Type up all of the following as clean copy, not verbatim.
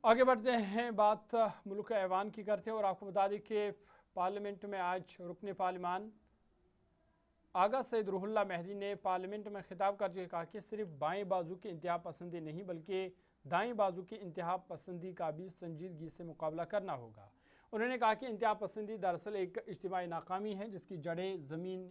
आगे बढ़ते हैं, बात मुल्क ऐवान की करते हैं और आपको बता दें कि पार्लियामेंट में आज रुकन पार्लिमान आगा सैयद रूहुल्लाह मेहदी ने पार्लियामेंट में खिताब करते हुए कहा कि सिर्फ बाएं बाजू की इंतहा पसंदी नहीं बल्कि दाएं बाजू की इंतहा पसंदी का भी संजीदगी से मुकाबला करना होगा। उन्होंने कहा कि इंतहा पसंदी दरअसल एक इज्तिमाई नाकामी है जिसकी जड़ें ज़मीन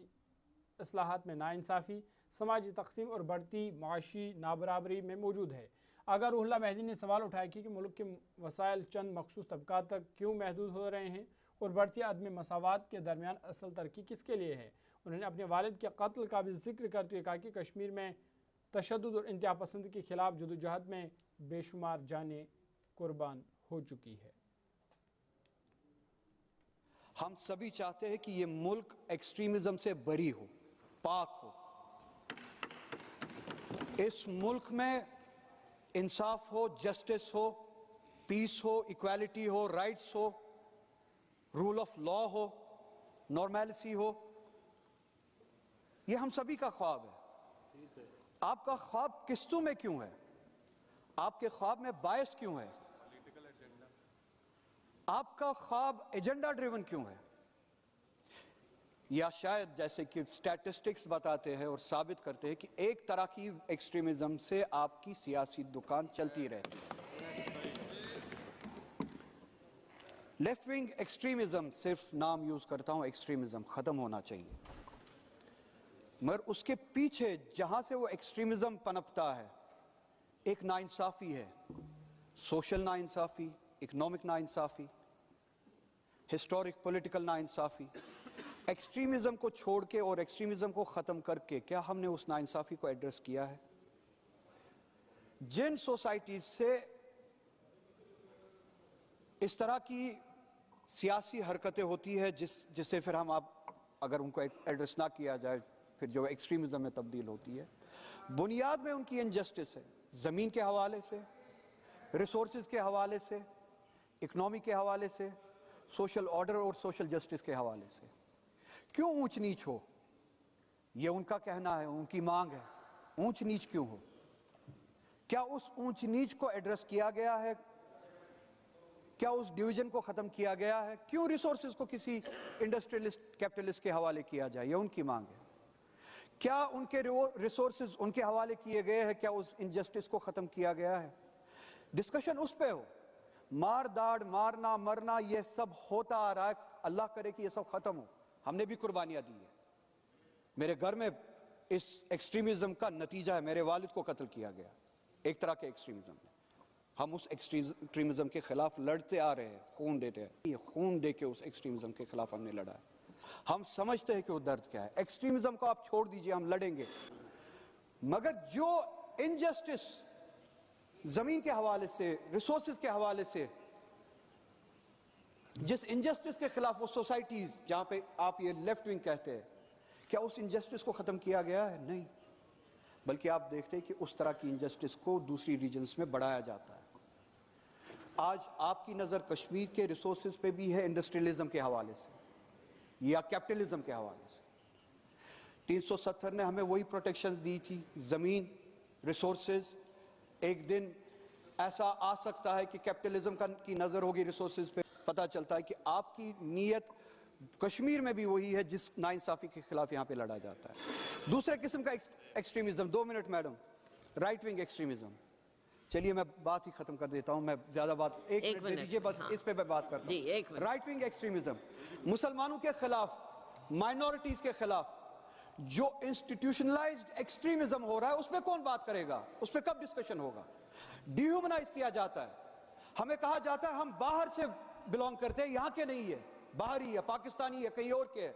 इस्लाहात में नाइंसाफ़ी, समाजी तकसीम और बढ़ती माशी नाबराबरी में मौजूद है। आगा रूहुल्लाह मेहदी ने सवाल उठाया कि मुल्क के वसाइल चंद मखसूस तबका तक क्यों महदूद हो रहे हैं और बढ़ती अदम मसावात के दरमियान असल तरक्की किसके लिए है। उन्होंने अपने वालिद के कत्ल का भी जिक्र करते हुए कहा कि कश्मीर में तशद्दुद और इंतहा पसंद के खिलाफ जदोजहद में बेशुमार जानें कुर्बान हो चुकी है। हम सभी चाहते हैं कि ये मुल्क एक्सट्रीमिज्म से बरी हो, पाक हो। इस मुल्क में इंसाफ हो, जस्टिस हो, पीस हो, इक्वालिटी हो, राइट्स हो, रूल ऑफ लॉ हो, नॉर्मेलिटी हो। ये हम सभी का ख्वाब है। आपका ख्वाब किस्तों में क्यों है? आपके ख्वाब में बायस क्यों है? आपका ख्वाब एजेंडा ड्रिवन क्यों है? या शायद जैसे कि स्टैटिस्टिक्स बताते हैं और साबित करते हैं कि एक तरह की एक्सट्रीमिज्म से आपकी सियासी दुकान चलती रहती है। लेफ्ट विंग एक्सट्रीमिज्म, सिर्फ नाम यूज करता हूं, एक्सट्रीमिज्म खत्म होना चाहिए, मगर उसके पीछे जहां से वो एक्सट्रीमिज्म पनपता है एक नाइंसाफी है। सोशल नाइंसाफी, इकोनॉमिक नाइंसाफी, हिस्टोरिक पॉलिटिकल नाइंसाफी। एक्सट्रीमिज्म को छोड़ के और एक्सट्रीमिज्म को खत्म करके क्या हमने उस नाइंसाफी को एड्रेस किया है? जिन सोसाइटीज से इस तरह की सियासी हरकतें होती है जिससे फिर हम अगर उनको एड्रेस ना किया जाए फिर जो एक्सट्रीमिज्म में तब्दील होती है, बुनियाद में उनकी इनजस्टिस है। जमीन के हवाले से, रिसोर्सेज के हवाले से, इकोनॉमी के हवाले से, सोशल ऑर्डर और सोशल जस्टिस के हवाले से। क्यों ऊंच नीच हो? ये उनका कहना है, उनकी मांग है। ऊंच नीच क्यों हो? क्या उस ऊंच नीच को एड्रेस किया गया है? क्या उस डिवीजन को खत्म किया गया है? क्यों रिसोर्सेज को किसी इंडस्ट्रियलिस्ट कैपिटलिस्ट के हवाले किया जाए? ये उनकी मांग है। क्या उनके रिसोर्सेज उनके हवाले किए गए हैं? क्या उस इनजस्टिस को खत्म किया गया है? डिस्कशन उस पे हो। मार दाड़, मारना, मरना, ये सब होता आ रहा है। अल्लाह करे कि ये सब खत्म हो। हमने भी कुर्बानियां दी है। मेरे घर में इस एक्सट्रीमिज्म का नतीजा है, मेरे वालिद को कत्ल किया गया एक तरह के एक्सट्रीमिज्म में। हम उस एक्सट्रीमिज्म के खिलाफ लड़ते आ रहे हैं, खून देते हैं। ये खून दे के उस एक्सट्रीमिज्म के खिलाफ हमने लड़ा है। हम समझते हैं कि वो दर्द क्या है। एक्सट्रीमिज्म को आप छोड़ दीजिए, हम लड़ेंगे, मगर जो इनजस्टिस जमीन के हवाले से, रिसोर्सेज के हवाले से, जिस इनजस्टिस के खिलाफ वो सोसाइटीज जहां पे आप ये लेफ्ट विंग कहते हैं, क्या उस इनजस्टिस को खत्म किया गया है? नहीं, बल्कि आप देखते हैं कि उस तरह की इनजस्टिस को दूसरी रीजन्स में बढ़ाया जाता है। आज आपकी नजर कश्मीर के रिसोर्सेज पे भी है, इंडस्ट्रियलिज्म के हवाले से या कैपिटलिज्म के हवाले से। 370 ने हमें वही प्रोटेक्शन दी थी, जमीन, रिसोर्सेज। एक दिन ऐसा आ सकता है कि कैपिटलिज्म की नजर होगी रिसोर्सेज पे। पता चलता है कि आपकी नीयत कश्मीर में भी वही है जिस नाइंसाफी के खिलाफ यहां पे लड़ा जाता है। दूसरे किस्म का extremism, 2 minute madam, right wing extremism. चलिए मैं बात ही खत्म कर देता हूं, मैं ज्यादा बात एक मिनट दे दीजिए बस। हाँ। इस पे मैं बात करता हूं। राइट विंग एक्सट्रीमिज्म मुसलमानों के खिलाफ, माइनॉरिटीज के खिलाफ जो इंस्टीट्यूशनलाइज्ड एक्सट्रीमिज्म हो रहा है, उस पर कौन बात करेगा? उस पर कब डिस्कशन होगा? डिह्यूमनाइज किया जाता है। हमें कहा जाता है हम बाहर से बिलोंग करते हैं, यहां के नहीं है, बाहरी है, पाकिस्तानी है, कहीं और के है।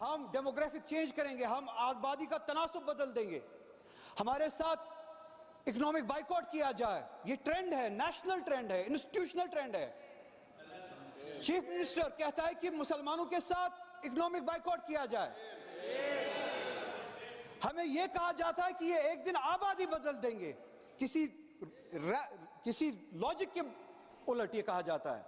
हम डेमोग्राफिक चेंज करेंगे, हम आबादी का तनासुब बदल देंगे, हमारे साथ इकोनॉमिक बाइकआउट किया जाए। ये ट्रेंड है, नेशनल ट्रेंड है, इंस्टीट्यूशनल ट्रेंड है। चीफ मिनिस्टर कहता है कि मुसलमानों के साथ इकोनॉमिक बाइकआउट किया जाए। हमें यह कहा जाता है कि ये एक दिन आबादी बदल देंगे। किसी लॉजिक के उलट ये कहा जाता है।